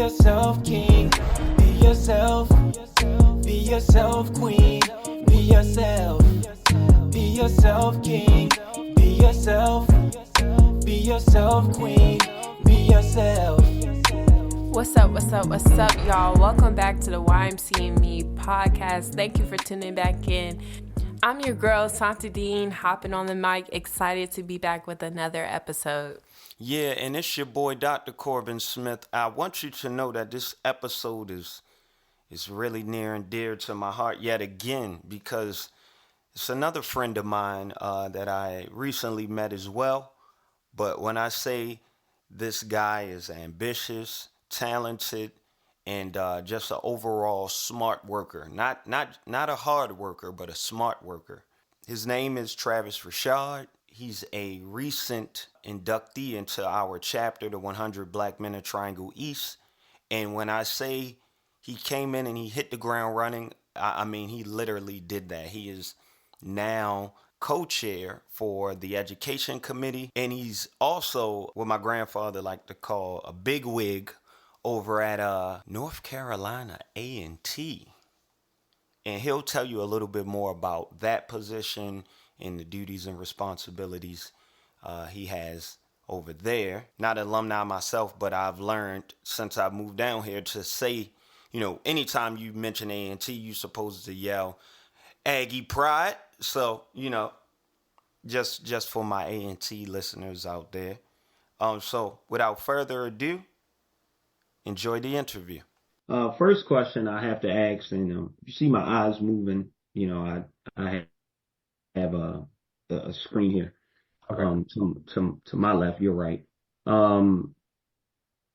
yourself, king. Be yourself. Be yourself, queen. Be yourself. Be yourself, king. Be yourself. Be yourself, queen. Be yourself. What's up, y'all? Welcome back to the YMC Me Podcast. Thank you for tuning back in. I'm your girl, Santa Dean, hopping on the mic, excited to be back with another episode. Yeah, and it's your boy, Dr. Corbin Smith. I want you to know that this episode is really near and dear to my heart yet again, because it's another friend of mine that I recently met as well. But when I say this guy is ambitious, talented, and just an overall smart worker, not a hard worker, but a smart worker. His name is Travis Rashad. He's a recent inductee into our chapter, the 100 Black Men of Triangle East. And when I say he came in and he hit the ground running, I mean, he literally did that. He is now co-chair for the education committee, and he's also what my grandfather liked to call a big wig over at North Carolina A&T. And he'll tell you a little bit more about that position and the duties and responsibilities he has over there. Not an alumni myself, but I've learned since I moved down here to say, anytime you mention A&T, you're supposed to yell Aggie Pride. So, just for my A&T listeners out there. So without further ado, enjoy the interview. First question I have to ask, and you see my eyes moving. I have a screen here. Okay. To my left, you're right.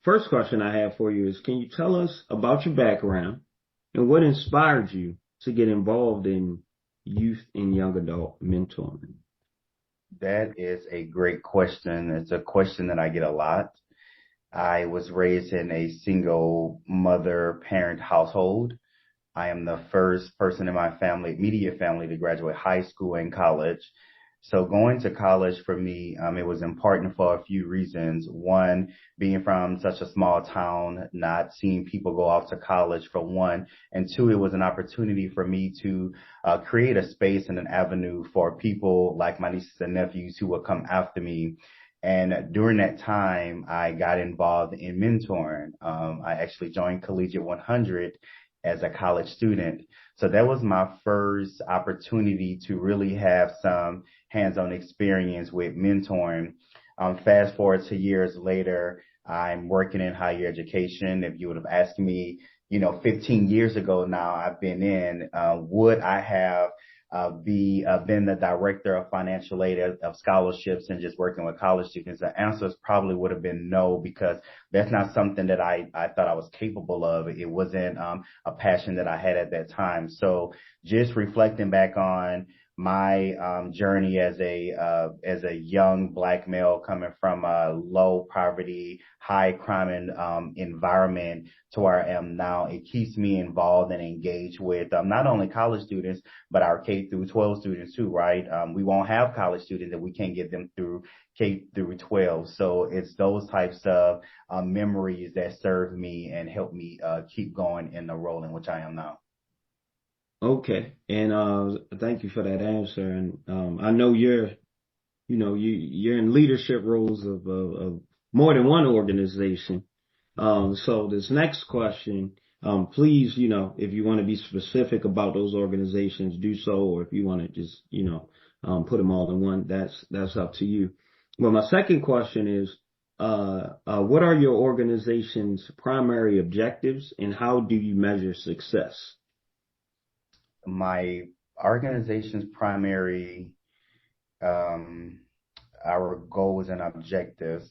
First question I have for you is, can you tell us about your background and what inspired you to get involved in youth and young adult mentoring? That is a great question. It's a question that I get a lot. I was raised in a single mother-parent household. I am the first person in my immediate family, to graduate high school and college. So going to college for me, it was important for a few reasons. One, being from such a small town, not seeing people go off to college for one. And two, it was an opportunity for me to create a space and an avenue for people like my nieces and nephews who would come after me. And during that time, I got involved in mentoring. I actually joined Collegiate 100 as a college student. So that was my first opportunity to really have some hands-on experience with mentoring. Fast forward to years later, I'm working in higher education. If you would have asked me, 15 years ago now, I've been in, would I have been the director of financial aid of scholarships and just working with college students? The answers probably would have been no, because that's not something that I thought I was capable of. It wasn't a passion that I had at that time. So just reflecting back on my journey as a young Black male coming from a low poverty, high crime environment to where I am now, it keeps me involved and engaged with not only college students, but our K through 12 students too, right? We won't have college students if we can't get them through K through 12. So it's those types of memories that serve me and help me keep going in the role in which I am now. Okay, and thank you for that answer. And I know you're in leadership roles of more than one organization. So this next question, please, if you want to be specific about those organizations, do so, or if you want to just put them all in one, that's up to you. Well, my second question is, what are your organization's primary objectives, and how do you measure success? My organization's primary, our goals and objectives,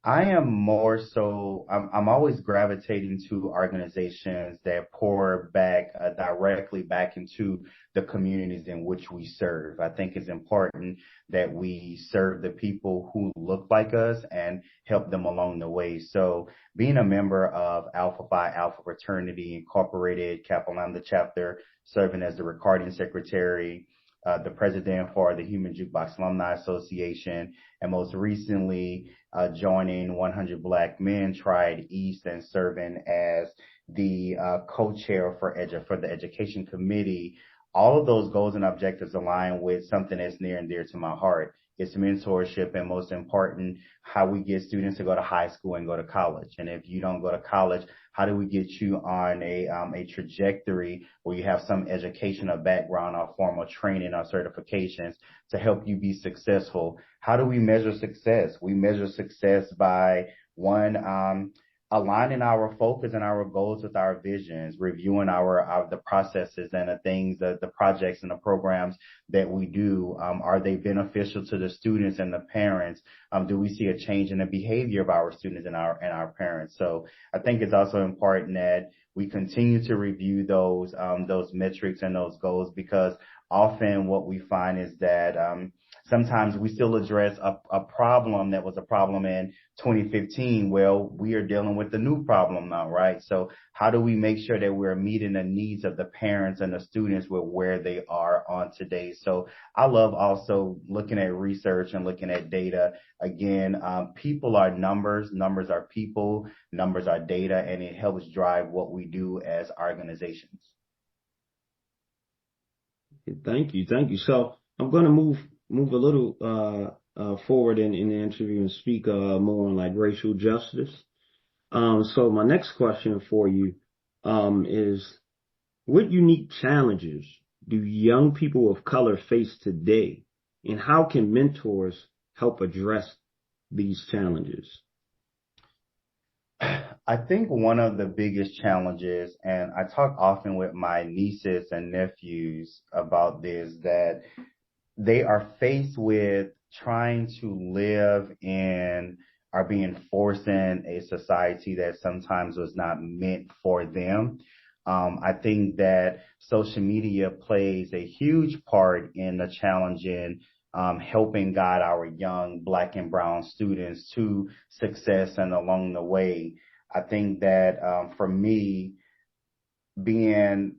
I am more so, I'm always gravitating to organizations that pour back directly back into the communities in which we serve. I think it's important that we serve the people who look like us and help them along the way. So being a member of Alpha Phi Alpha Fraternity Incorporated, Kappa Lambda chapter, serving as the recording secretary, the president for the Human Jukebox Alumni Association, and most recently joining 100 Black Men Tried East and serving as the co-chair for the education committee. All of those goals and objectives align with something that's near and dear to my heart. It's mentorship, and most important, how we get students to go to high school and go to college. And if you don't go to college, how do we get you on a trajectory where you have some educational background or formal training or certifications to help you be successful? How do we measure success? We measure success by aligning our focus and our goals with our visions, reviewing the processes and the things, the projects and the programs that we do. Are they beneficial to the students and the parents? Do we see a change in the behavior of our students and our parents? So I think it's also important that we continue to review those metrics and those goals, because often what we find is that sometimes we still address a problem that was a problem in 2015. Well, we are dealing with the new problem now, right? So how do we make sure that we're meeting the needs of the parents and the students with where they are on today? So I love also looking at research and looking at data. Again, people are numbers, numbers are people, numbers are data, and it helps drive what we do as organizations. Thank you. So I'm going to move a little forward in the interview and speak more on like racial justice. So my next question for you is, what unique challenges do young people of color face today, and how can mentors help address these challenges? I think one of the biggest challenges, and I talk often with my nieces and nephews about this, that they are faced with trying to live in or being forced in a society that sometimes was not meant for them. I think that social media plays a huge part in the challenge in helping guide our young Black and brown students to success and along the way. I think that for me, being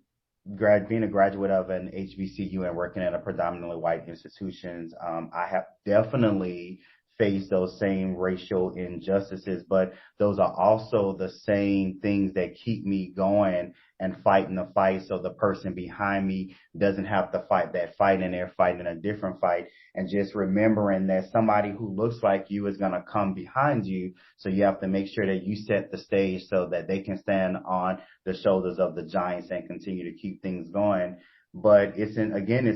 a graduate of an HBCU and working at a predominantly white institutions, I have definitely faced those same racial injustices, but those are also the same things that keep me going and fighting the fight, so the person behind me doesn't have to fight that fight and they're fighting a different fight. And just remembering that somebody who looks like you is going to come behind you, so you have to make sure that you set the stage so that they can stand on the shoulders of the giants and continue to keep things going. But it's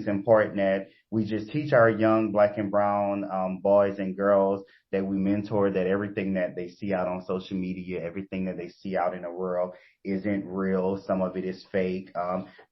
important that we just teach our young Black and brown boys and girls that we mentor, that everything that they see out on social media, everything that they see out in the world isn't real. Some of it is fake.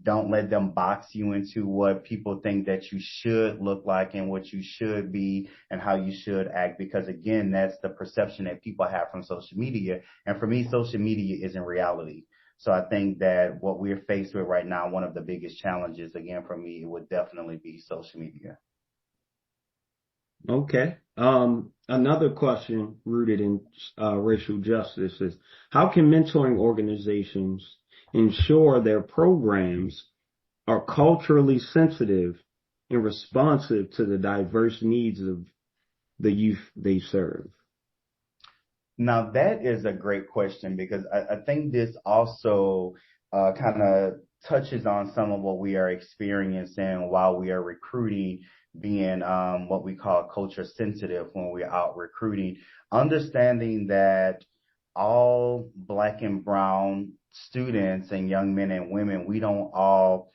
Don't let them box you into what people think that you should look like and what you should be and how you should act, because again, that's the perception that people have from social media. And for me, social media isn't reality. So I think that what we're faced with right now, one of the biggest challenges, again, for me, it would definitely be social media. Okay. Another question rooted in racial justice is, how can mentoring organizations ensure their programs are culturally sensitive and responsive to the diverse needs of the youth they serve? Now, that is a great question, because I think this also kind of touches on some of what we are experiencing while we are recruiting, being what we call culture sensitive when we're out recruiting, understanding that all Black and brown students and young men and women, we don't all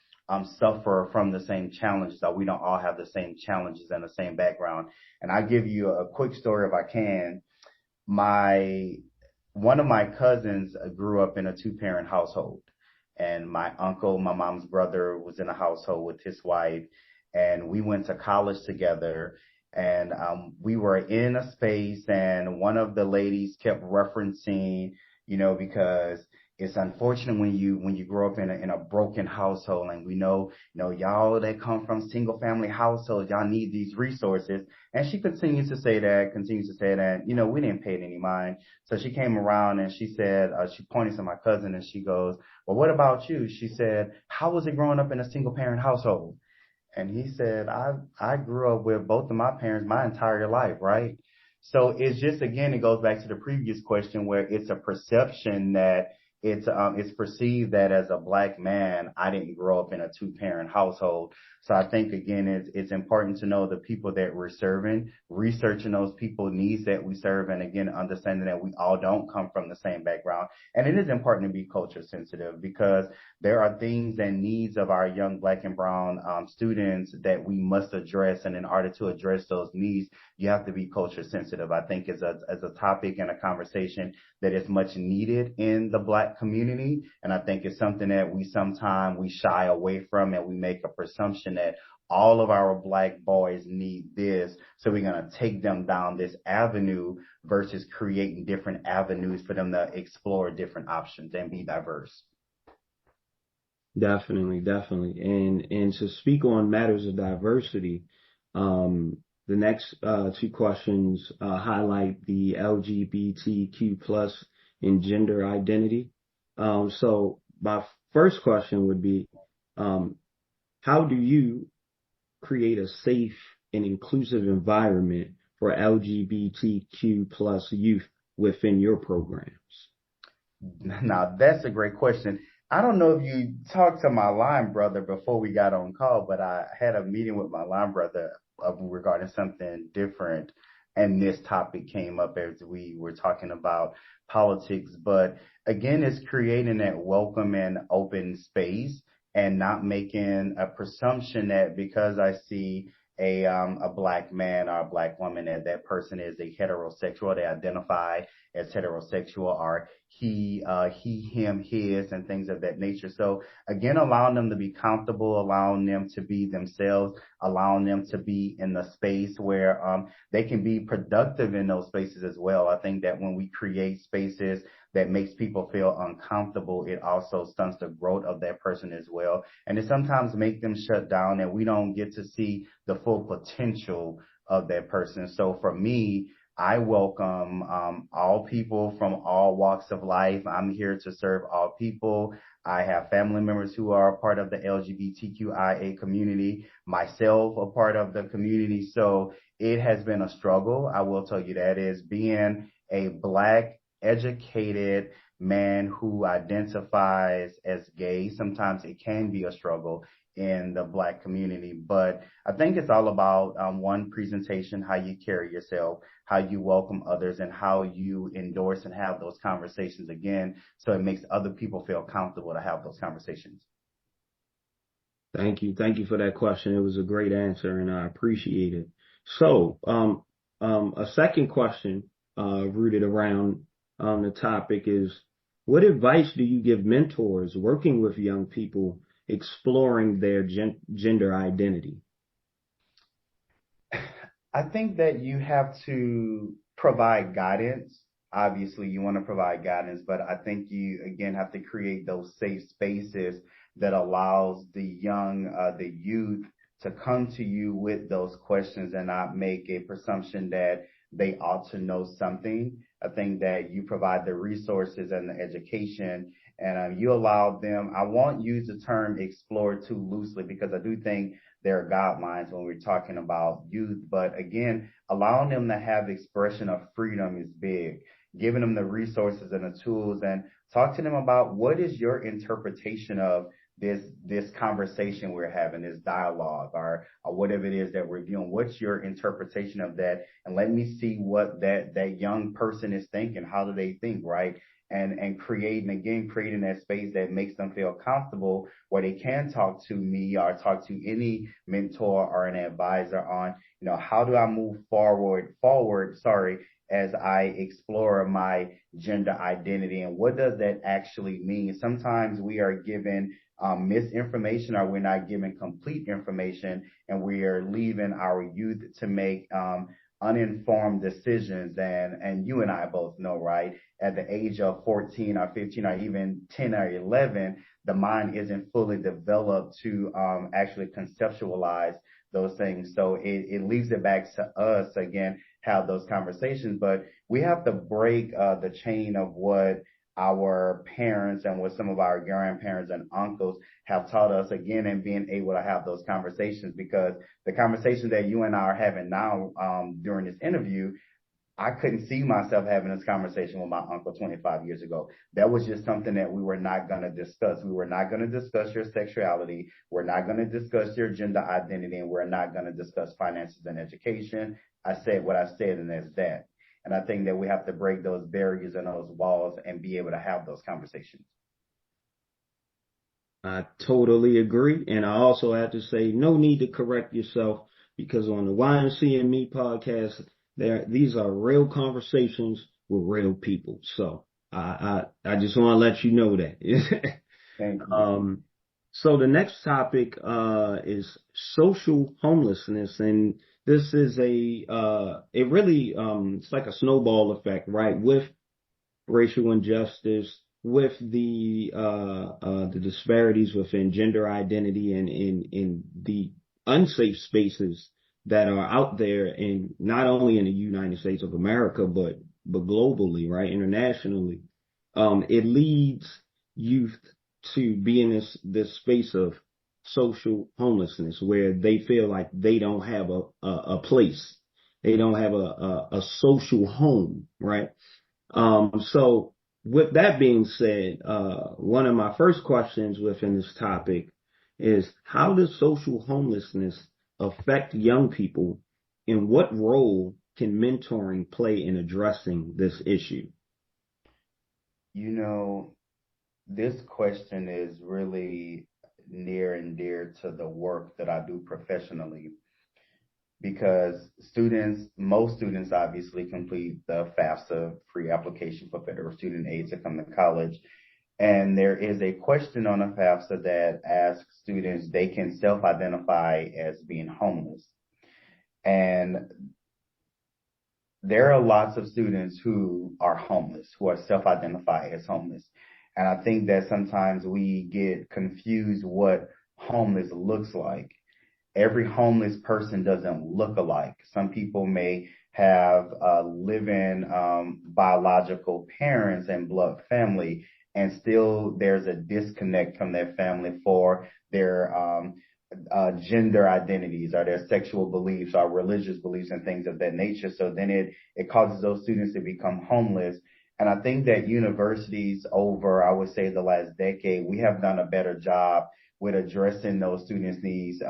suffer from the same challenges, or we don't all have the same challenges and the same background. And I'll give you a quick story if I can. One of my cousins grew up in a 2-parent household, and my uncle, my mom's brother, was in a household with his wife, and we went to college together. And we were in a space, and one of the ladies kept referencing, because it's unfortunate when you grow up in a broken household, and we know, y'all that come from single family households, y'all need these resources. And she continues to say that, we didn't pay it any mind. So she came around and she said, she pointed to my cousin and she goes, well, what about you? She said, how was it growing up in a single parent household? And he said, I grew up with both of my parents my entire life, right? So it's just, again, it goes back to the previous question where it's a perception that it's perceived that as a black man, I didn't grow up in a two-parent household. So I think, again, it's important to know the people that we're serving, researching those people needs that we serve. And again, understanding that we all don't come from the same background. And it is important to be culture sensitive because there are things and needs of our young black and brown students that we must address. And in order to address those needs, you have to be culture sensitive. I think as a topic and a conversation that is much needed in the black community. And I think it's something that we shy away from, and we make a presumption that all of our black boys need this. So we're going to take them down this avenue versus creating different avenues for them to explore different options and be diverse. Definitely. And to speak on matters of diversity, the next two questions highlight the LGBTQ plus and gender identity. So my first question would be, how do you create a safe and inclusive environment for LGBTQ plus youth within your programs? Now, that's a great question. I don't know if you talked to my line brother before we got on call, but I had a meeting with my line brother regarding something different. And this topic came up as we were talking about politics. But again, it's creating that welcome and open space and not making a presumption that because I see a black man or a black woman, that person is a heterosexual, they identify as heterosexual, or he, him, his, and things of that nature. So again, allowing them to be comfortable, allowing them to be themselves, allowing them to be in the space where they can be productive in those spaces as well. I think that when we create spaces that makes people feel uncomfortable, it also stunts the growth of that person as well. And it sometimes make them shut down, and we don't get to see the full potential of that person. So for me, I welcome all people from all walks of life. I'm here to serve all people. I have family members who are a part of the LGBTQIA community, myself a part of the community. So it has been a struggle. I will tell you that, is being a black, educated man who identifies as gay. Sometimes it can be a struggle in the black community, but I think it's all about one, presentation, how you carry yourself, how you welcome others, and how you endorse and have those conversations again, so it makes other people feel comfortable to have those conversations. Thank you for that question. It was a great answer, and I appreciate it. So, a second question rooted around the topic is, what advice do you give mentors working with young people exploring their gender identity? I think that you have to provide guidance. Obviously, you want to provide guidance, but I think you, again, have to create those safe spaces that allows the youth to come to you with those questions and not make a presumption that they ought to know something. I think that you provide the resources and the education, and you allow them. I won't use the term explore too loosely, because I do think there are guidelines when we're talking about youth. But again, allowing them to have expression of freedom is big. Giving them the resources and the tools, and talk to them about what is your interpretation of this conversation we're having, this dialogue, or whatever it is that we're viewing. What's your interpretation of that? And let me see what that young person is thinking. How do they think, right? And creating that space that makes them feel comfortable, where they can talk to me or talk to any mentor or an advisor on, how do I move forward, as I explore my gender identity, and what does that actually mean? Sometimes we are given misinformation, or we're not given complete information, and we are leaving our youth to make uninformed decisions. And you and I both know, right? At the age of 14 or 15 or even 10 or 11, the mind isn't fully developed to actually conceptualize those things. So it leaves it back to us, again, have those conversations. But we have to break the chain of what our parents and what some of our grandparents and uncles have taught us, again, and being able to have those conversations, because the conversation that you and I are having now during this interview, I couldn't see myself having this conversation with my uncle 25 years ago. That was just something that we were not going to discuss. We were not going to discuss your sexuality. We're not going to discuss your gender identity, and we're not going to discuss finances and education. I said what I said, and that's that. And I think that we have to break those barriers and those walls and be able to have those conversations. I totally agree. And I also have to say, no need to correct yourself, because on the YMC Me Podcast, these are real conversations with real people. So I just want to let you know that. Thank you. So the next topic is social homelessness, and this is it really it's like a snowball effect, right? With racial injustice, with the disparities within gender identity, and in the unsafe spaces that are out there, in not only in the United States of America, but globally, right, internationally. It leads youth to be in this space of social homelessness, where they feel like they don't have a place, they don't have a social home, right? So with that being said, one of my first questions within this topic is, how does social homelessness affect young people, and what role can mentoring play in addressing this issue? You know, this question is really near and dear to the work that I do professionally, because most students obviously complete the FAFSA, free application for federal student aid to come to college. And there is a question on a FAFSA that asks students, they can self-identify as being homeless. And there are lots of students who are homeless, who are self-identify as homeless. And I think that sometimes we get confused what homeless looks like. Every homeless person doesn't look alike. Some people may have living biological parents and blood family, and still there's a disconnect from their family for their gender identities, or their sexual beliefs, or religious beliefs, and things of that nature. So then it causes those students to become homeless. And I think that universities over, I would say, the last decade, we have done a better job with addressing those students' needs,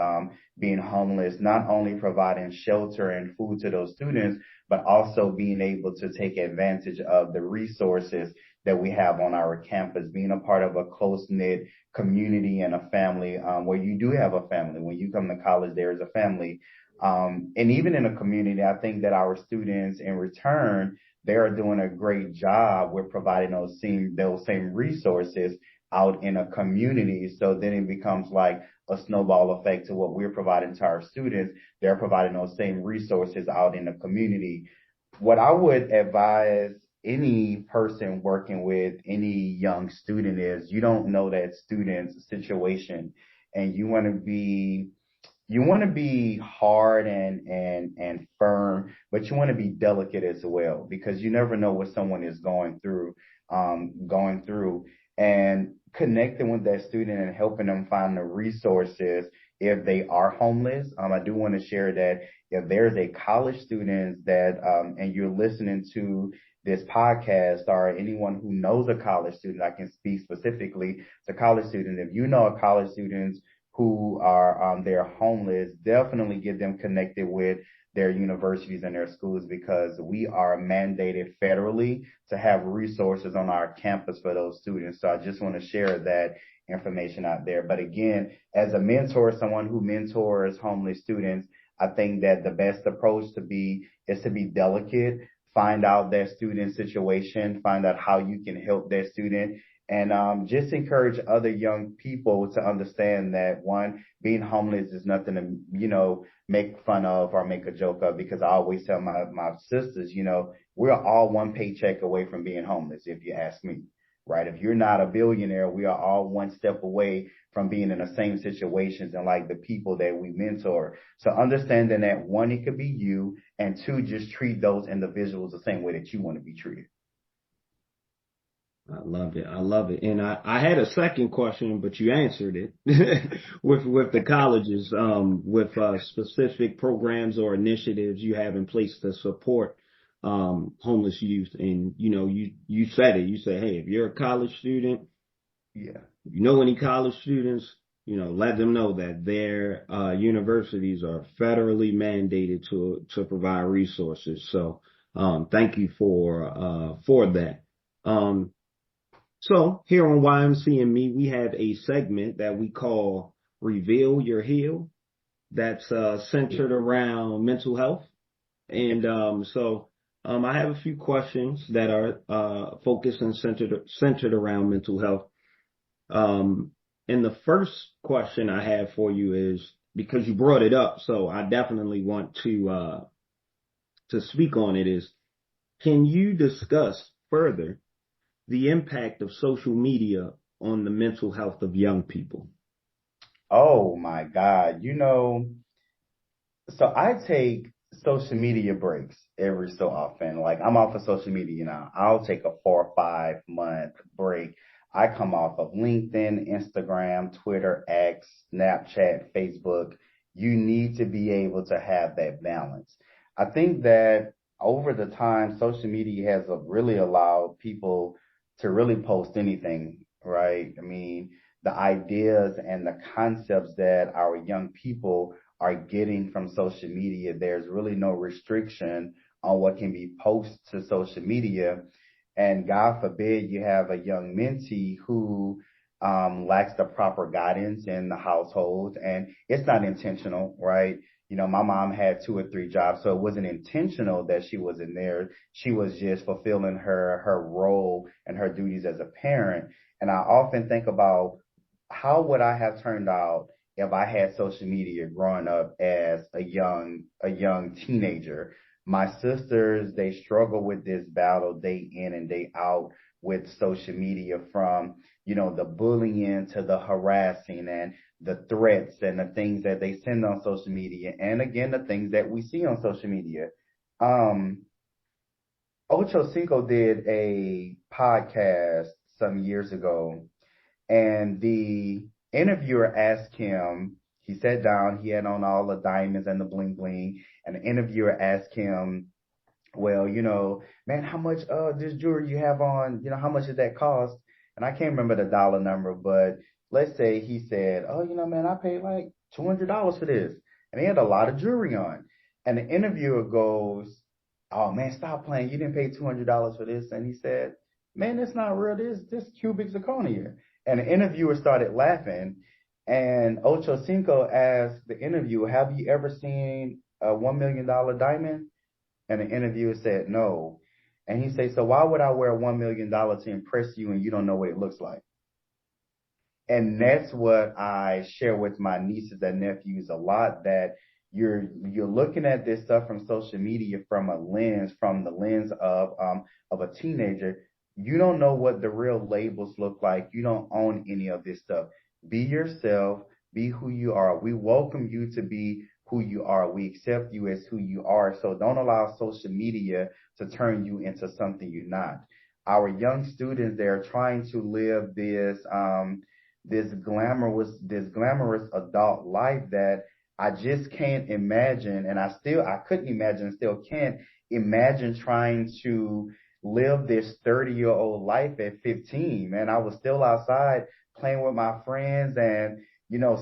being homeless, not only providing shelter and food to those students, but also being able to take advantage of the resources that we have on our campus, being a part of a close-knit community and a family, where you do have a family. When you come to college, there is a family. And even in a community, I think that our students, in return, they are doing a great job with providing those same resources out in a community. So then it becomes like a snowball effect to what we're providing to our students. They're providing those same resources out in the community. What I would advise any person working with any young student is, you don't know that student's situation, and you want to be hard and firm, but you want to be delicate as well, because you never know what someone is going through, and connecting with that student and helping them find the resources if they are homeless. I do want to share that if there's a college student that, and you're listening to this podcast, or anyone who knows a college student, I can speak specifically to college students. If you know a college student who are they're homeless, definitely get them connected with their universities and their schools, because we are mandated federally to have resources on our campus for those students. So I just want to share that information out there. But again, as a mentor, someone who mentors homeless students, I think that the best approach is to be delicate, find out their student situation, find out how you can help their student, and just encourage other young people to understand that, one, being homeless is nothing to, make fun of or make a joke of, because I always tell my sisters, we're all one paycheck away from being homeless, if you ask me, right? If you're not a billionaire, we are all one step away from being in the same situations and like the people that we mentor. So understanding that, one, it could be you, and two, just treat those individuals the same way that you want to be treated. I love it. I love it. And I had a second question, but you answered it with the colleges, with specific programs or initiatives you have in place to support homeless youth. And you said it. You said, hey, if you're a college student, Yeah. you know any college students, let them know that their universities are federally mandated to provide resources. So thank you for that. So here on YMC and Me, we have a segment that we call Reveal Your Heal that's centered around mental health. And I have a few questions that are focused and centered around mental health. And the first question I have for you is, because you brought it up, so I definitely want to speak on it, is can you discuss further the impact of social media on the mental health of young people? Oh my God. So I take social media breaks every so often. Like I'm off of social media now. I'll take a 4 or 5 month break. I come off of LinkedIn, Instagram, Twitter, X, Snapchat, Facebook. You need to be able to have that balance. I think that over the time, social media has really allowed people to really post anything, right? I mean, the ideas and the concepts that our young people are getting from social media, there's really no restriction on what can be posted to social media. And God forbid you have a young mentee who lacks the proper guidance in the household, and it's not intentional, right? My mom had 2 or 3 jobs, so it wasn't intentional that she wasn't there. She was just fulfilling her role and her duties as a parent. And I often think about how would I have turned out if I had social media growing up as a young teenager. My sisters, they struggle with this battle day in and day out with social media, from, the bullying to the harassing and the threats and the things that they send on social media. And again, the things that we see on social media. Ocho Cinco did a podcast some years ago, and the interviewer asked him, he sat down, he had on all the diamonds and the bling bling, and the interviewer asked him, well, man, how much this jewelry you have on, how much did that cost? And I can't remember the dollar number, but let's say he said, oh, man, I paid like $200 for this. And he had a lot of jewelry on. And the interviewer goes, oh man, stop playing. You didn't pay $200 for this. And he said, man, it's not real. This cubic zirconia. And the interviewer started laughing. And Ocho Cinco asked the interviewer, have you ever seen a $1 million diamond? And the interviewer said, no. And he said, so why would I wear $1 million to impress you and you don't know what it looks like? And that's what I share with my nieces and nephews a lot, that you're looking at this stuff from social media from the lens of a teenager. You don't know what the real labels look like. You don't own any of this stuff. Be yourself, be who you are. We welcome you to be who you are. We accept you as who you are. So don't allow social media to turn you into something you're not. Our young students, they're trying to live this glamorous adult life that I just can't imagine. And I couldn't imagine, still can't imagine trying to live this 30-year-old life at 15. Man, I was still outside playing with my friends, and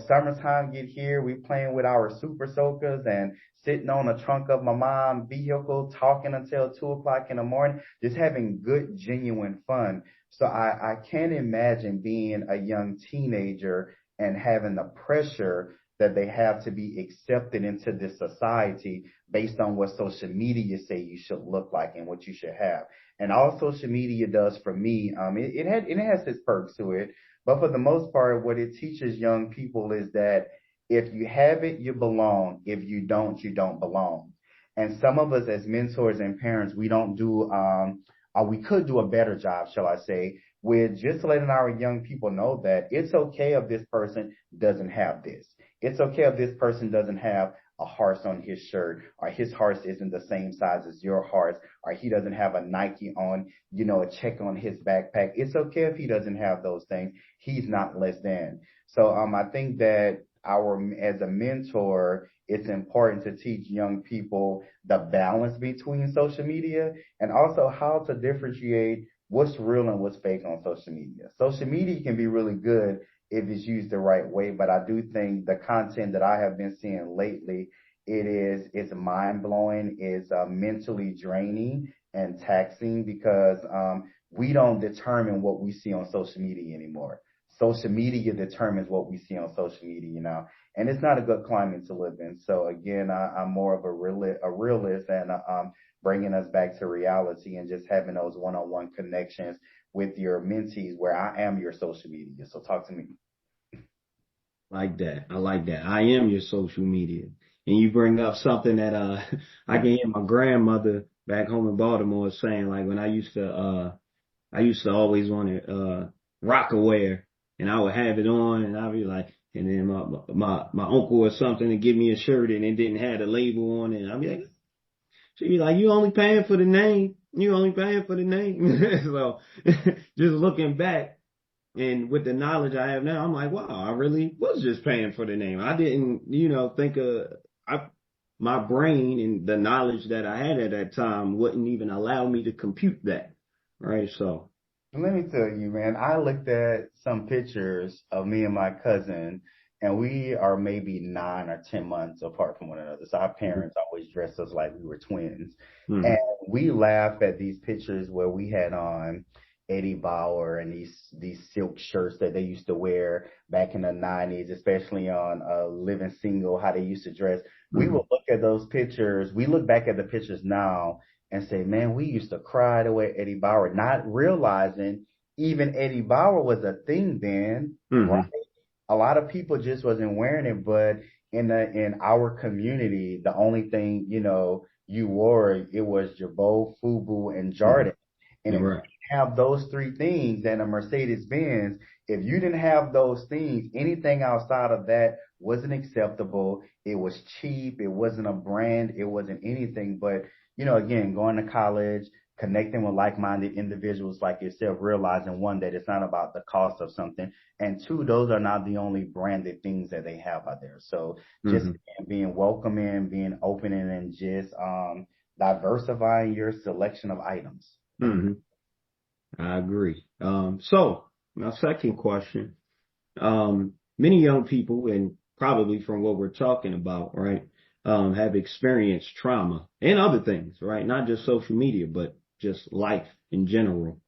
summertime get here, we playing with our super soakers and sitting on the trunk of my mom's vehicle, talking until 2 o'clock in the morning, just having good, genuine fun. So I can't imagine being a young teenager and having the pressure that they have to be accepted into this society based on what social media say you should look like and what you should have. And all social media does for me, it has its perks to it, but for the most part, what it teaches young people is that if you have it, you belong. If you don't, you don't belong. And some of us as mentors and parents, we don't do, or we could do a better job, shall I say, with just letting our young people know that it's okay if this person doesn't have this. It's okay if this person doesn't have a heart on his shirt, or his heart isn't the same size as your heart, or he doesn't have a Nike on, a check on his backpack. It's okay if he doesn't have those things. He's not less than. So I think that as a mentor, it's important to teach young people the balance between social media and also how to differentiate what's real and what's fake on social media. Social media can be really good if it's used the right way, but I do think the content that I have been seeing lately, it's mind blowing, it's mentally draining and taxing because we don't determine what we see on social media anymore. Social media determines what we see on social media now, and it's not a good climate to live in. So again, I'm more of a realist, and bringing us back to reality and just having those one-on-one connections with your mentees, where I am your social media. So talk to me. Like that. I like that. I am your social media. And you bring up something that I can hear my grandmother back home in Baltimore saying, like when I used to always want to Rockaware, and I would have it on, and I'd be like, and then my uncle or something to give me a shirt and it didn't have the label on it, and I'd be like, she'd be like, you only paying for the name. You only paying for the name. So just looking back and with the knowledge I have now, I'm like, wow, I really was just paying for the name. I didn't, think my brain and the knowledge that I had at that time wouldn't even allow me to compute that. Right. So. Let me tell you, man, I looked at some pictures of me and my cousin, and we are maybe 9 or 10 months apart from one another. So our parents always dressed us like we were twins. Mm-hmm. And we laugh at these pictures where we had on Eddie Bauer and these silk shirts that they used to wear back in the 90s, especially on Living Single, how they used to dress. Mm-hmm. We will look at those pictures. We look back at the pictures now and say, man, we used to cry the way Eddie Bauer, not realizing even Eddie Bauer was a thing then, mm-hmm. right? A lot of people just wasn't wearing it, but in our community, the only thing, you wore, it was Jabot, Fubu, and Jordan. Mm-hmm. And if you didn't have those three things and a Mercedes-Benz, if you didn't have those things, anything outside of that wasn't acceptable. It was cheap. It wasn't a brand. It wasn't anything. But again, going to college, connecting with like-minded individuals like yourself, realizing one, that it's not about the cost of something, and two, those are not the only branded things that they have out there. So just being welcoming, being open, and just diversifying your selection of items. Mm-hmm. I agree. So my second question, many young people, and probably from what we're talking about, right, have experienced trauma and other things, right? Not just social media, but just life in general.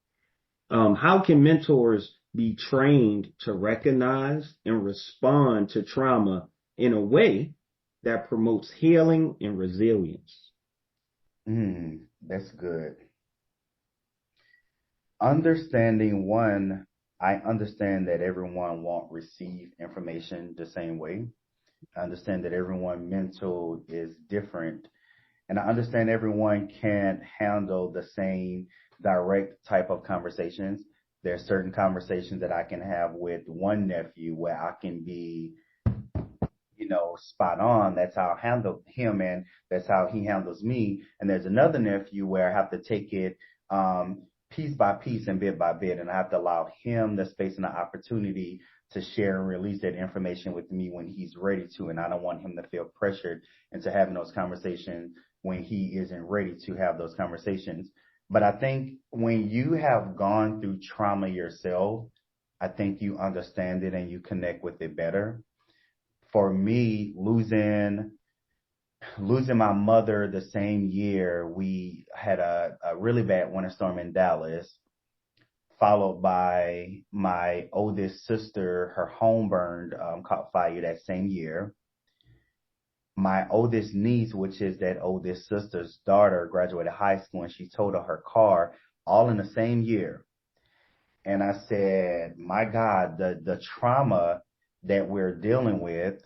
How can mentors be trained to recognize and respond to trauma in a way that promotes healing and resilience? That's good. Understanding one, I understand that everyone won't receive information the same way. I understand that everyone's mental is different, and I understand everyone can't handle the same direct type of conversations. There are certain conversations that I can have with one nephew where I can be, spot on. That's how I handle him, and that's how he handles me. And there's another nephew where I have to take it piece by piece and bit by bit, and I have to allow him the space and the opportunity to share and release that information with me when he's ready to, and I don't want him to feel pressured into having those conversations when he isn't ready to have those conversations. But I think when you have gone through trauma yourself, I think you understand it and you connect with it better. For me, losing my mother the same year, we had a really bad winter storm in Dallas, followed by my oldest sister, her home burned, caught fire that same year. My oldest niece, which is that oldest sister's daughter, graduated high school and she totaled her car, all in the same year. And I said, my God, the trauma that we're dealing with,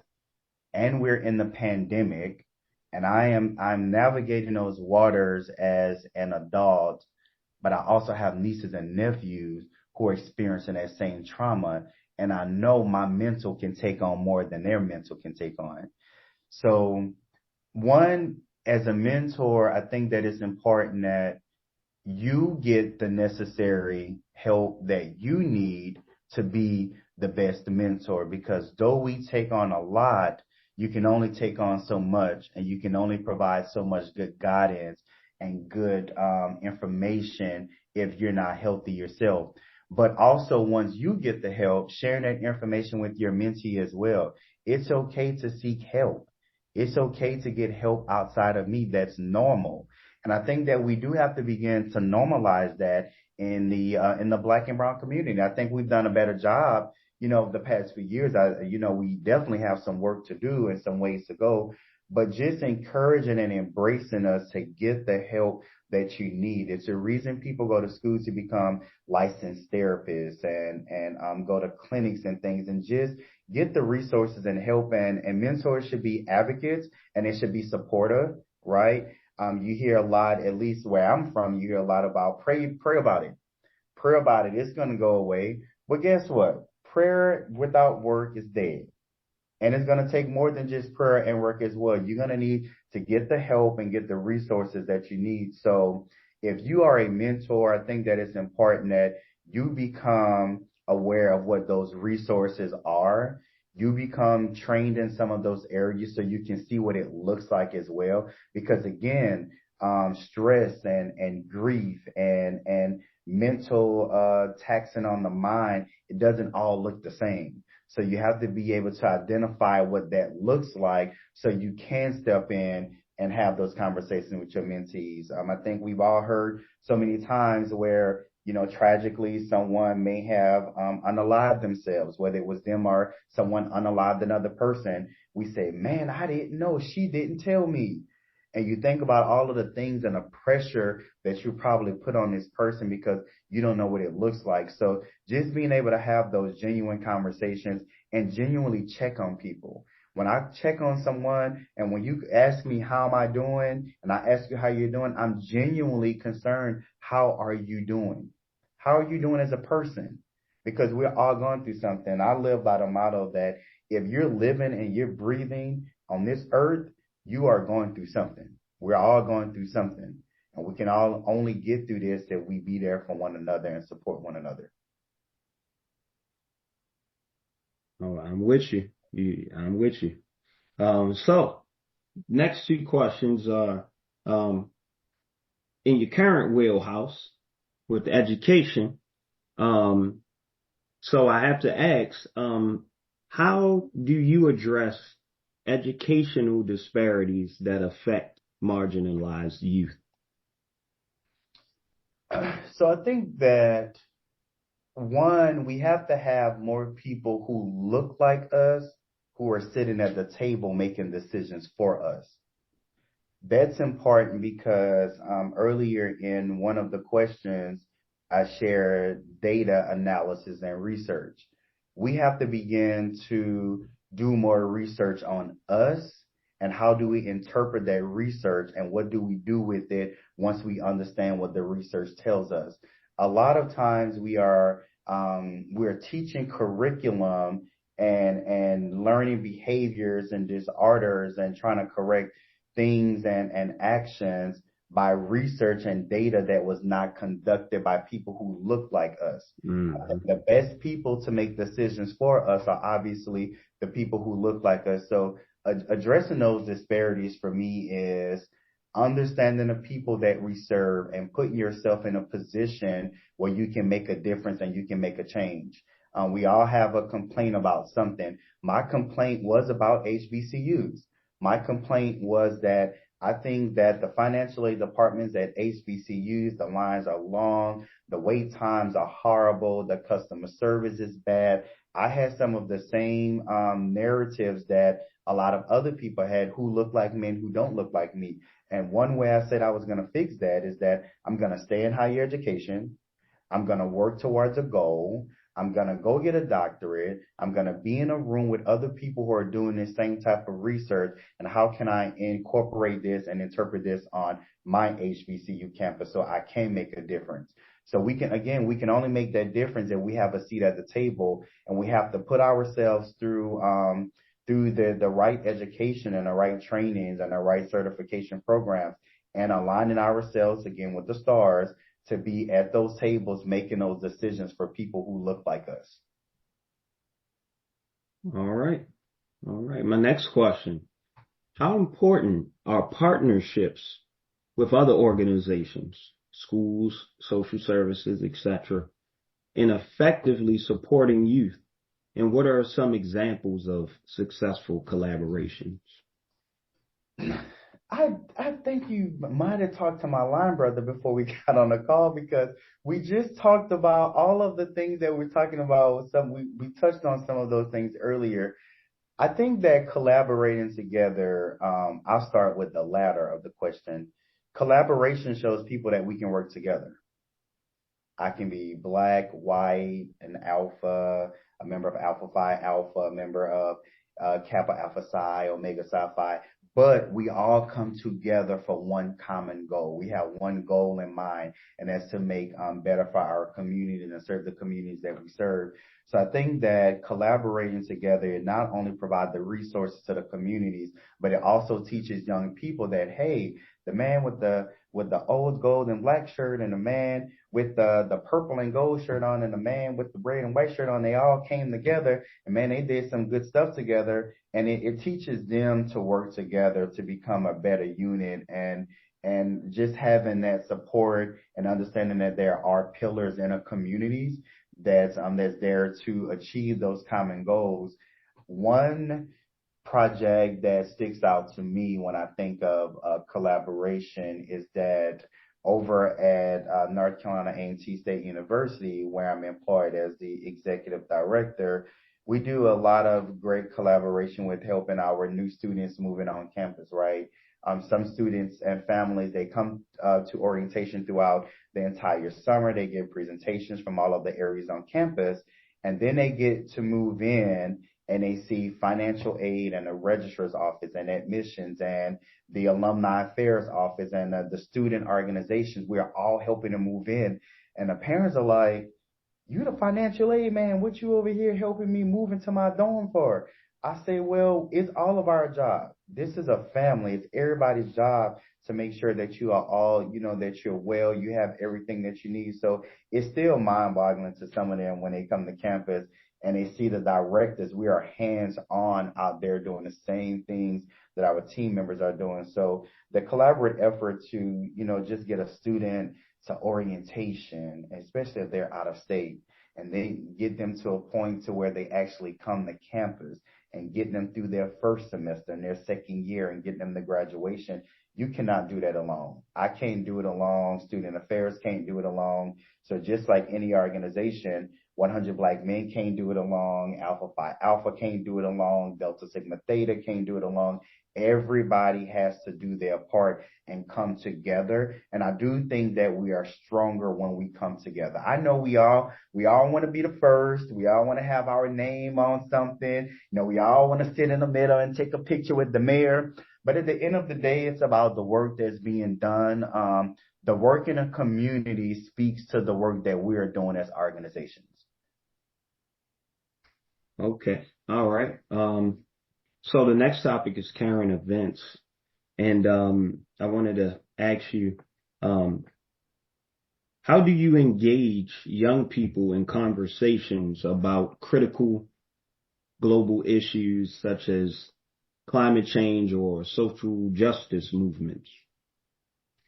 and we're in the pandemic, and I'm navigating those waters as an adult, but I also have nieces and nephews who are experiencing that same trauma, and I know my mental can take on more than their mental can take on. So One, as a mentor, I think that it's important that you get the necessary help that you need to be the best mentor, because though we take on a lot, you can only take on so much, and you can only provide so much good guidance and good information if you're not healthy yourself. But also, once you get the help, sharing that information with your mentee as well. It's okay to seek help. It's okay to get help outside of me. That's normal. And I think that we do have to begin to normalize that in the Black and brown community. I think we've done a better job, the past few years. We definitely have some work to do and some ways to go, but just encouraging and embracing us to get the help that you need. It's the reason people go to school to become licensed therapists and go to clinics and things, and just get the resources and help. And mentors should be advocates, and they should be supportive, right? You hear a lot, at least where I'm from, you hear a lot about pray about it. Pray about it. It's going to go away. But guess what? Prayer without work is dead. And it's going to take more than just prayer and work as well. You're going to need to get the help and get the resources that you need. So if you are a mentor, I think that it's important that you become aware of what those resources are. You become trained in some of those areas so you can see what it looks like as well. Because again, stress and grief and mental taxing on the mind, it doesn't all look the same. So you have to be able to identify what that looks like so you can step in and have those conversations with your mentees. I think we've all heard so many times where, tragically someone may have unalived themselves, whether it was them or someone unalived another person. We say, man, I didn't know, she didn't tell me. And you think about all of the things and the pressure that you probably put on this person because you don't know what it looks like. So just being able to have those genuine conversations and genuinely check on people. When I check on someone, and when you ask me how am I doing, and I ask you how you're doing, I'm genuinely concerned. How are you doing? How are you doing as a person? Because we're all going through something. I live by the motto that if you're living and you're breathing on this earth, you are going through something. We're all going through something. And we can all only get through this if we be there for one another and support one another. Oh, I'm with you. I'm with you. So next two questions are, in your current wheelhouse with education. So I have to ask, how do you address educational disparities that affect marginalized youth? So I think that, one, we have to have more people who look like us, who are sitting at the table making decisions for us. That's important because earlier in one of the questions, I shared data analysis and research. We have to begin to do more research on us, and how do we interpret that research, and what do we do with it once we understand what the research tells us. A lot of times we're teaching curriculum and learning behaviors and disorders and trying to correct things and actions by research and data that was not conducted by people who look like us. Mm-hmm. The best people to make decisions for us are obviously the people who look like us. So addressing those disparities for me is understanding the people that we serve and putting yourself in a position where you can make a difference and you can make a change. We all have a complaint about something. My complaint was about HBCUs. My complaint was that I think that the financial aid departments at HBCUs, the lines are long, the wait times are horrible, the customer service is bad. I had some of the same narratives that a lot of other people had who look like me and who don't look like me. And one way I said I was going to fix that is that I'm going to stay in higher education. I'm going to work towards a goal. I'm going to go get a doctorate. I'm going to be in a room with other people who are doing the same type of research. And how can I incorporate this and interpret this on my HBCU campus so I can make a difference? So we can only make that difference if we have a seat at the table, and we have to put ourselves through through the right education and the right trainings and the right certification programs, and aligning ourselves again with the stars to be at those tables making those decisions for people who look like us. All right. All right. My next question. How important are partnerships with other organizations, schools, social services, etc., in effectively supporting youth? And what are some examples of successful collaborations? I think you might have talked to my line brother before we got on the call, because we just talked about all of the things that we're talking about. We touched on some of those things earlier. I think that collaborating together, I'll start with the latter of the question. Collaboration shows people that we can work together. I can be black, white, an alpha, a member of Alpha Phi Alpha, a member of Kappa Alpha Psi, Omega Psi Phi, but we all come together for one common goal. We have one goal in mind, and that's to make better for our community and to serve the communities that we serve. So I think that collaborating together, it not only provides the resources to the communities, but it also teaches young people that, hey, the man with the old gold and black shirt, and the man with the purple and gold shirt on, and the man with the red and white shirt on, they all came together, and man, they did some good stuff together. And it teaches them to work together to become a better unit, and just having that support and understanding that there are pillars in a communities that's there to achieve those common goals. One project that sticks out to me when I think of collaboration is that over at North Carolina A&T State University, where I'm employed as the executive director, we do a lot of great collaboration with helping our new students moving on campus, right? Some students and families, they come to orientation throughout the entire summer. They get presentations from all of the areas on campus, and then they get to move in and they see financial aid and the registrar's office and admissions and the alumni affairs office and the student organizations. We are all helping them move in. And the parents are like, "You the financial aid man, what you over here helping me move into my dorm for?" I say, well, it's all of our job. This is a family. It's everybody's job to make sure that you are all, that you're well, you have everything that you need. So it's still mind-boggling to some of them when they come to campus and they see the directors. We are hands-on out there doing the same things that our team members are doing. So the collaborative effort to, just get a student to orientation, especially if they're out of state, and then get them to a point to where they actually come to campus and get them through their first semester and their second year and get them to graduation. You cannot do that alone. I can't do it alone. Student affairs can't do it alone. So just like any organization, 100 Black Men can't do it alone. Alpha Phi Alpha can't do it alone. Delta Sigma Theta can't do it alone. Everybody has to do their part and come together. And I do think that we are stronger when we come together. I know we all want to be the first. We all want to have our name on something. We all want to sit in the middle and take a picture with the mayor. But at the end of the day, it's about the work that's being done. The work in a community speaks to the work that we are doing as organizations. Okay. All right. So the next topic is current events. And I wanted to ask you, how do you engage young people in conversations about critical global issues such as climate change or social justice movements?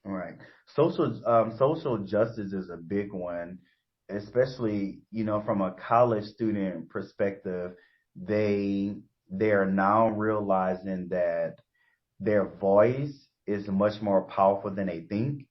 All right. Social justice is a big one, especially, from a college student perspective. They are now realizing that their voice is much more powerful than they think.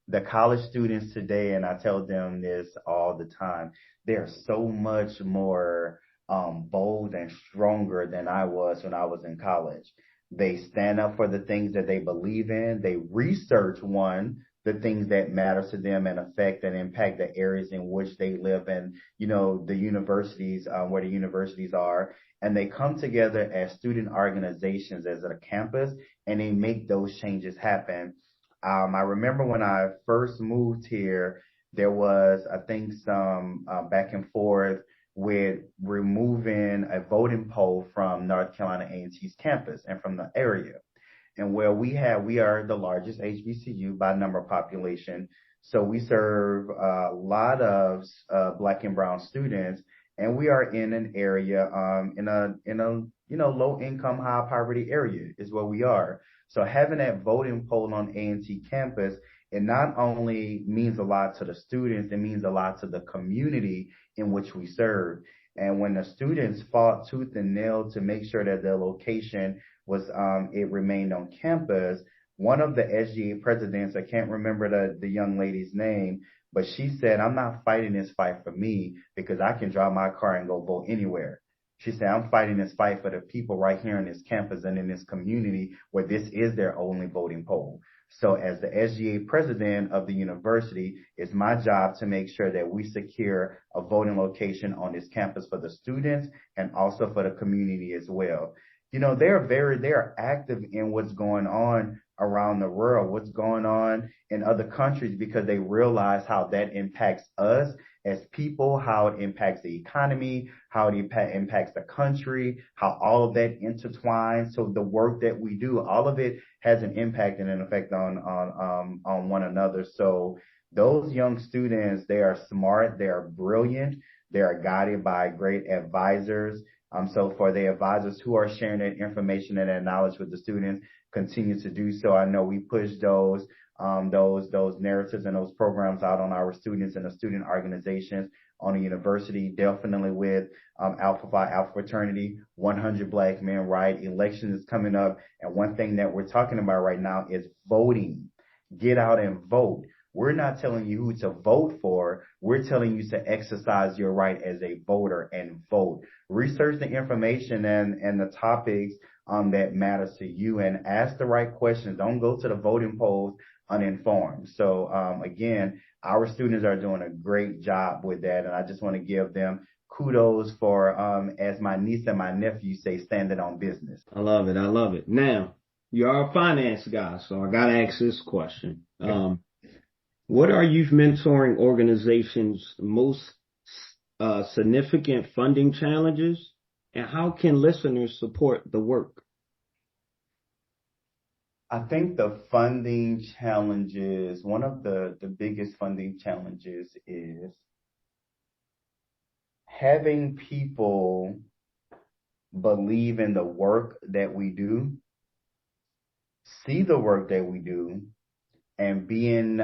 The college students today, and I tell them this all the time, they're so much more bold and stronger than I was when I was in college. They stand up for the things that they believe in. They research the things that matter to them and affect and impact the areas in which they live in, the universities, where the universities are. And they come together as student organizations as a campus, and they make those changes happen. I remember when I first moved here, there was, I think, some back and forth with removing a voting poll from North Carolina A&T's campus and from the area. And where we are the largest HBCU by number of population. So we serve a lot of Black and brown students, and we are in an area in a low income, high poverty area is where we are. So having that voting poll on A&T campus, it not only means a lot to the students, it means a lot to the community in which we serve. And when the students fought tooth and nail to make sure that their location was it remained on campus, one of the SGA presidents, I can't remember the young lady's name, but she said, I'm not fighting this fight for me because I can drive my car and go vote anywhere. She said, I'm fighting this fight for the people right here on this campus and in this community where this is their only voting poll. So as the SGA president of the university, it's my job to make sure that we secure a voting location on this campus for the students and also for the community as well. You know, they're active in what's going on around the world, what's going on in other countries, because they realize how that impacts us as people, how it impacts the economy, how it impacts the country, how all of that intertwines. So the work that we do, all of it has an impact and an effect on one another. So those young students, they are smart, they are brilliant, they are guided by great advisors. So for the advisors who are sharing that information and that knowledge with the students, continue to do so. I know we push those narratives and those programs out on our students and the student organizations on the university, definitely with Alpha Phi Alpha Fraternity, 100 Black Men Right. Election is coming up. And one thing that we're talking about right now is voting. Get out and vote. We're not telling you who to vote for. We're telling you to exercise your right as a voter and vote. Research the information and the topics that matters to you and ask the right questions. Don't go to the voting polls uninformed. So again, our students are doing a great job with that. And I just want to give them kudos for, as my niece and my nephew say, standing on business. I love it. I love it. Now, you are a finance guy, so I got to ask this question. What are youth mentoring organizations' most significant funding challenges, and how can listeners support the work? I think the funding challenges, one of the biggest funding challenges is having people believe in the work that we do, see the work that we do, and being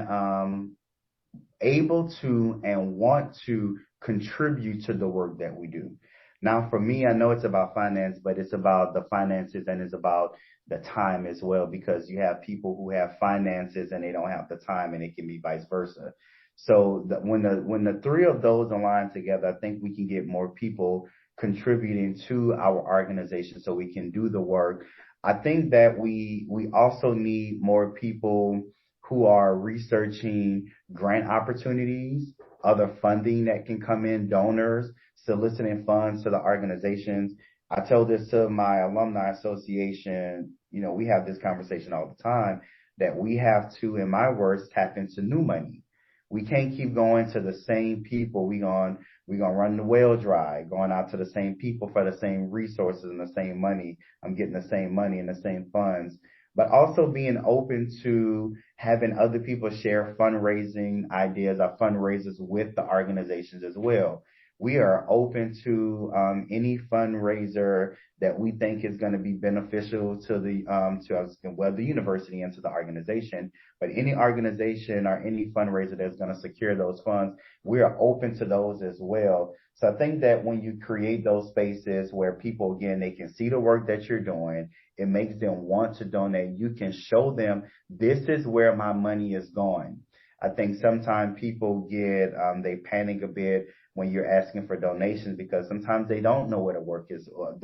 able to and want to contribute to the work that we do. Now, for me, I know it's about finance, but it's about the finances and it's about the time as well, because you have people who have finances and they don't have the time, and it can be vice versa. So when the three of those align together, I think we can get more people contributing to our organization so we can do the work. I think that we also need more people who are researching grant opportunities, other funding that can come in, donors, soliciting funds to the organizations. I tell this to my alumni association, you know, we have this conversation all the time that we have to, in my words, tap into new money. We can't keep going to the same people. We're gonna run the well dry, going out to the same people for the same resources and the same money. I'm getting the same money and the same funds, but also being open to having other people share fundraising ideas or fundraisers with the organizations as well. We are open to any fundraiser that we think is going to be beneficial to the university and to the organization. But any organization or any fundraiser that's going to secure those funds, we are open to those as well. So I think that when you create those spaces where people, again, they can see the work that you're doing, it makes them want to donate. You can show them this is where my money is going. I think sometimes people they panic a bit when you're asking for donations, because sometimes they don't know where the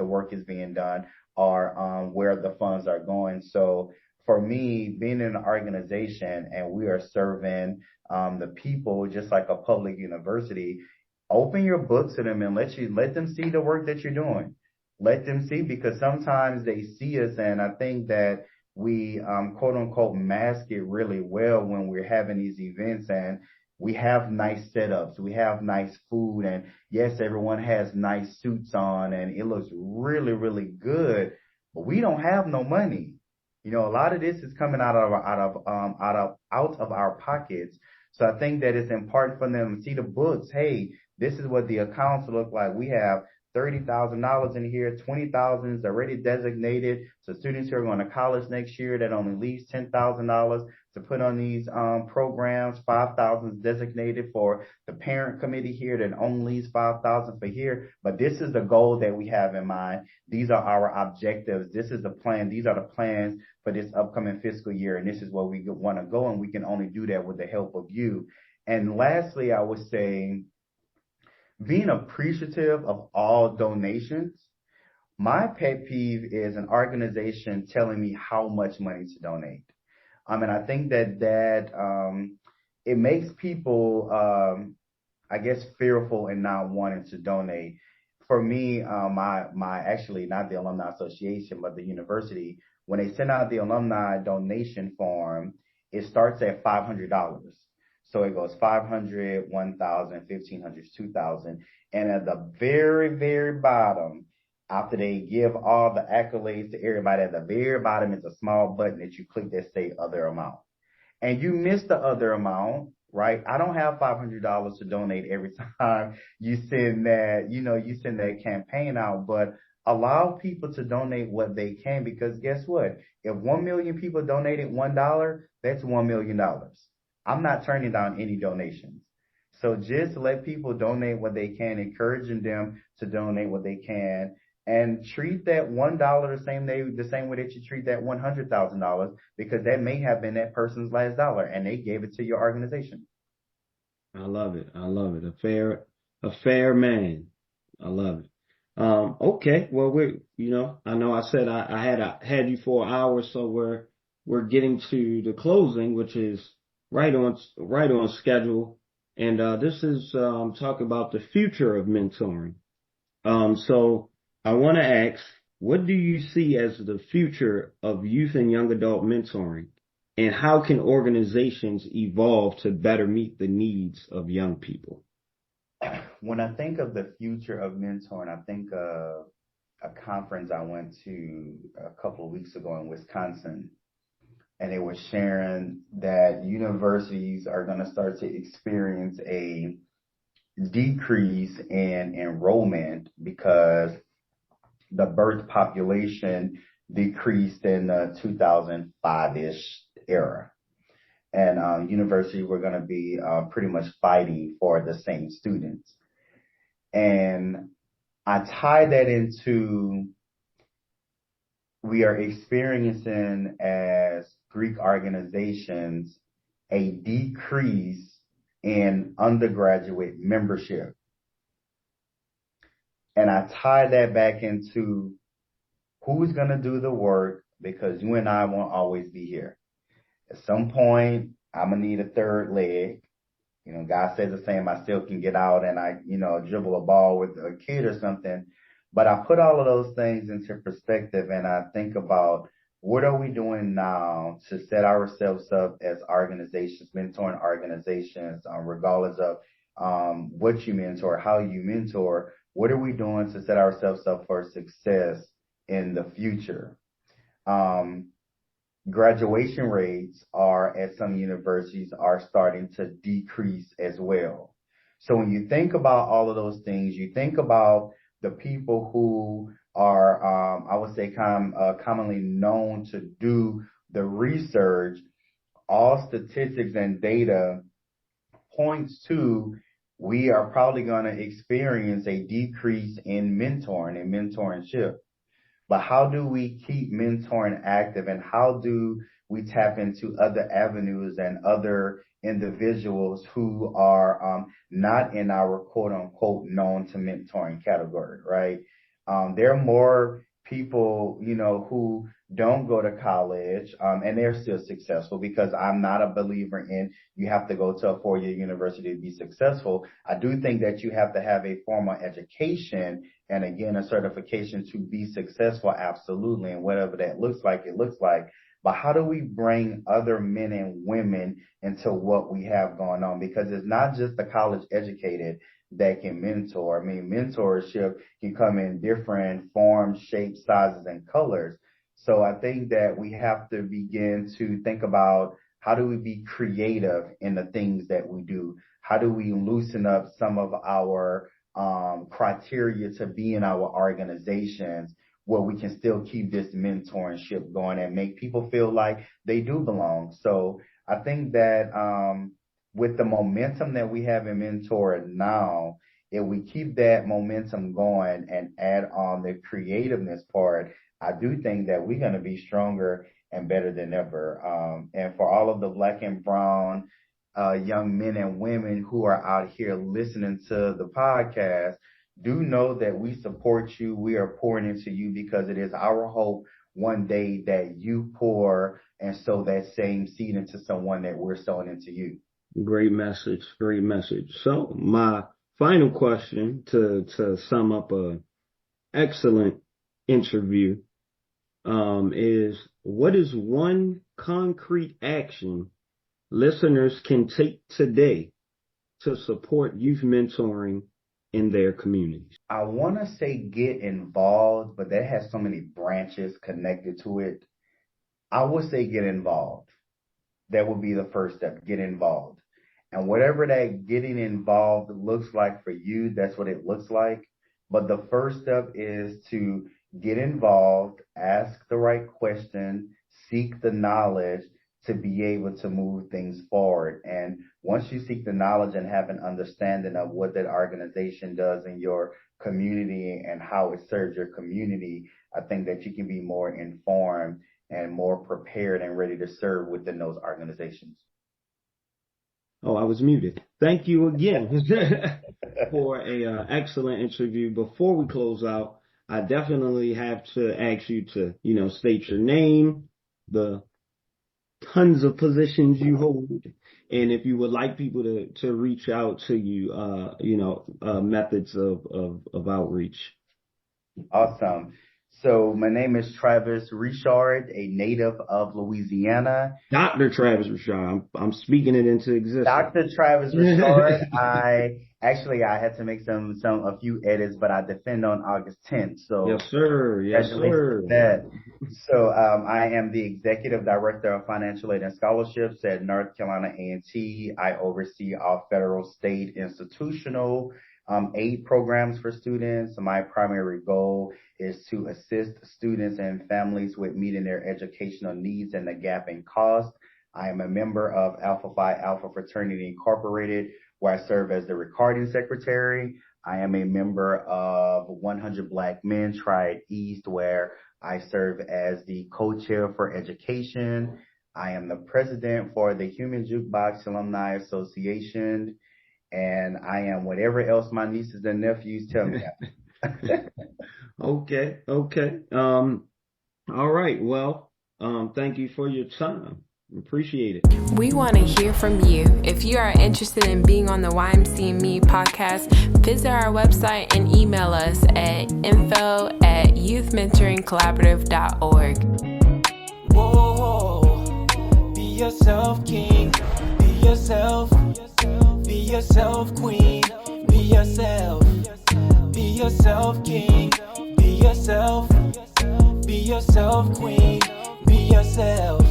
work is being done or where the funds are going. So for me, being in an organization and we are serving the people just like a public university, open your books to them and let them see the work that you're doing. Let them see, because sometimes they see us, and I think that we quote unquote mask it really well when we're having these events, and We have nice setups. We have nice food. And yes, everyone has nice suits on and it looks really, really good, but we don't have no money. You know, a lot of this is coming out of our pockets. So I think that it's important for them to see the books. Hey, this is what the accounts look like. We have $30,000 in here. 20,000 is already designated to students who are going to college next year. That only leaves $10,000 to put on these programs. 5,000 is designated for the parent committee here. That only leaves 5,000 for here. But this is the goal that we have in mind. These are our objectives. This is the plan. These are the plans for this upcoming fiscal year. And this is where we want to go. And we can only do that with the help of you. And lastly, I would say, being appreciative of all donations. My pet peeve is an organization telling me how much money to donate. And I think that it makes people, I guess, fearful and not wanting to donate. For me, my actually not the Alumni Association, but the university, when they send out the alumni donation form, it starts at $500. So it goes 500, 1,000, 1,500, 2,000. And at the very, very bottom, after they give all the accolades to everybody, at the very bottom is a small button that you click that say other amount. And you miss the other amount, right? I don't have $500 to donate every time you send that campaign out, but allow people to donate what they can, because guess what? If 1 million people donated $1, that's $1 million. I'm not turning down any donations. So just let people donate what they can, encouraging them to donate what they can, and treat that $1 the same way that you treat that $100,000, because that may have been that person's last dollar and they gave it to your organization. I love it. I love it. A fair man. I love it. Okay. Well, I know I said I had you for an hour, so we're getting to the closing, which is right on schedule. And this is talk about the future of mentoring. So I want to ask, what do you see as the future of youth and young adult mentoring, and how can organizations evolve to better meet the needs of young people? When I think of the future of mentoring, I think of a conference I went to a couple of weeks ago in Wisconsin. And they were sharing that universities are going to start to experience a decrease in enrollment because the birth population decreased in the 2005-ish era. And universities were going to be pretty much fighting for the same students. And I tie that into, we are experiencing as Greek organizations a decrease in undergraduate membership. And I tie that back into who's going to do the work, because you and I won't always be here. At some point, I'm going to need a third leg. You know, God says the same, I still can get out and I dribble a ball with a kid or something. But I put all of those things into perspective and I think about, what are we doing now to set ourselves up as organizations, mentoring organizations, regardless of what you mentor, how you mentor? What are we doing to set ourselves up for success in the future? Graduation rates at some universities are starting to decrease as well. So when you think about all of those things, you think about the people who are, I would say, commonly known to do the research. All statistics and data points to, we are probably going to experience a decrease in mentoring and mentorship. But how do we keep mentoring active, and how do we tap into other avenues and other individuals who are not in our quote unquote known to mentoring category, right? There are more people, who don't go to college, and they're still successful, because I'm not a believer in you have to go to a 4-year university to be successful. I do think that you have to have a formal education and, again, a certification to be successful. Absolutely. And whatever that looks like, it looks like. but how do we bring other men and women into what we have going on? Because it's not just the college educated that can mentor. I mean, mentorship can come in different forms, shapes, sizes, and colors. So I think that we have to begin to think about how do we be creative in the things that we do? How do we loosen up some of our criteria to be in our organizations where we can still keep this mentorship going and make people feel like they do belong? So I think that with the momentum that we have in Mentor now, if we keep that momentum going and add on the creativeness part, I do think that we're going to be stronger and better than ever. And for all of the Black and brown young men and women who are out here listening to the podcast, do know that we support you. We are pouring into you because it is our hope one day that you pour and sow that same seed into someone that we're sowing into you. Great message. Great message. So my final question to sum up a excellent interview is, what is one concrete action listeners can take today to support youth mentoring in their communities? I want to say get involved, but that has so many branches connected to it. I would say get involved. That would be the first step, get involved. And whatever that getting involved looks like for you, that's what it looks like. But the first step is to get involved, ask the right question, seek the knowledge to be able to move things forward. And once you seek the knowledge and have an understanding of what that organization does in your community and how it serves your community, I think that you can be more informed and more prepared and ready to serve within those organizations. Oh, I was muted. Thank you again for a excellent interview. Before we close out, I definitely have to ask you to, state your name, the tons of positions you hold, and if you would like people to reach out to you, methods of outreach. Awesome. So my name is Travis Richard, a native of Louisiana. Dr. Travis Richard. I'm speaking it into existence. Dr. Travis Richard. I had to make a few edits, but I defend on August 10th. So yes, sir. Yes, sir. That. So I am the Executive Director of Financial Aid and Scholarships at North Carolina A&T. I oversee all federal, state, institutional aid programs for students. My primary goal is to assist students and families with meeting their educational needs and the gap in cost. I am a member of Alpha Phi Alpha Fraternity Incorporated, where I serve as the recording secretary. I am a member of 100 Black Men Triad East, where I serve as the co-chair for education. I am the president for the Human Jukebox Alumni Association. And I am whatever else my nieces and nephews tell me. Okay. All right. Well, thank you for your time. Appreciate it. We want to hear from you. If you are interested in being on the YMC Me podcast, visit our website and email us at info@youthmentoringcollaborative.org. Whoa, be yourself, king. Be yourself. Be yourself, queen. Be yourself. Be yourself, king. Be yourself. Be yourself, queen. Be yourself.